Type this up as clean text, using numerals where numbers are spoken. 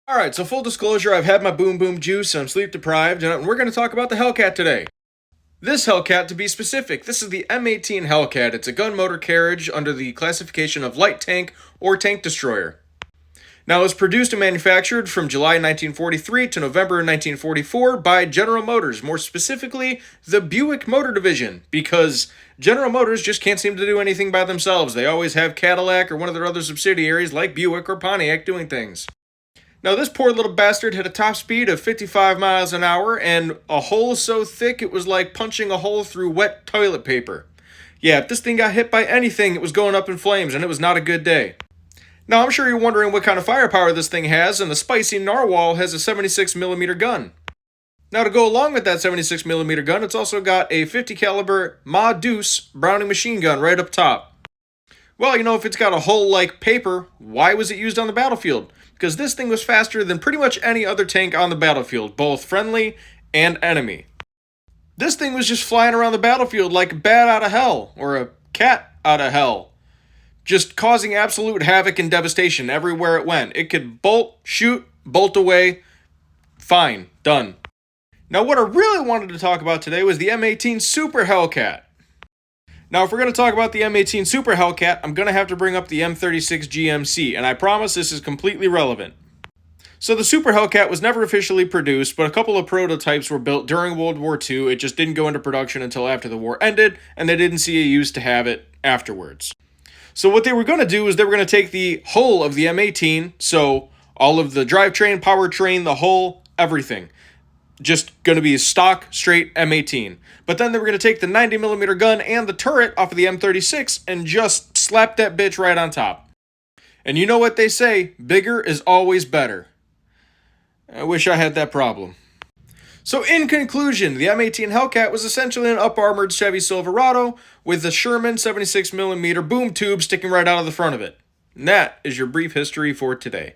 Alright, so full disclosure, I've had my boom boom juice and I'm sleep deprived, and we're going to talk about the Hellcat today. This Hellcat, to be specific, this is the M18 Hellcat. It's a gun motor carriage under the classification of light tank or tank destroyer. Now, it was produced and manufactured from July 1943 to November 1944 by General Motors, more specifically, the Buick Motor Division, because General Motors just can't seem to do anything by themselves. They always have Cadillac or one of their other subsidiaries like Buick or Pontiac doing things. Now, this poor little bastard hit a top speed of 55 miles an hour and a hole so thick it was like punching a hole through wet toilet paper. Yeah, if this thing got hit by anything, it was going up in flames, and it was not a good day. Now, I'm sure you're wondering what kind of firepower this thing has, and the spicy narwhal has a 76mm gun. Now, to go along with that 76mm gun, it's also got a 50 caliber Ma Deuce Browning machine gun right up top. Well, if it's got a hull like paper, why was it used on the battlefield? Because this thing was faster than pretty much any other tank on the battlefield, both friendly and enemy. This thing was just flying around the battlefield like a bat out of hell, or a cat out of hell. Just causing absolute havoc and devastation everywhere it went. It could bolt, shoot, bolt away. Fine, done. Now, what I really wanted to talk about today was the M18 Super Hellcat. Now, if we're going to talk about the M18 Super Hellcat, I'm going to have to bring up the M36 GMC, and I promise this is completely relevant. So the Super Hellcat was never officially produced, but a couple of prototypes were built during World War II. It just didn't go into production until after the war ended, and they didn't see a use to have it afterwards. So what they were going to do is they were going to take the whole of the M18, so all of the drivetrain, powertrain, the hull, everything. Just going to be stock, straight M18. But then they were going to take the 90mm gun and the turret off of the M36 and just slap that bitch right on top. And you know what they say, bigger is always better. I wish I had that problem. So in conclusion, the M18 Hellcat was essentially an up-armored Chevy Silverado with the Sherman 76mm boom tube sticking right out of the front of it. And that is your brief history for today.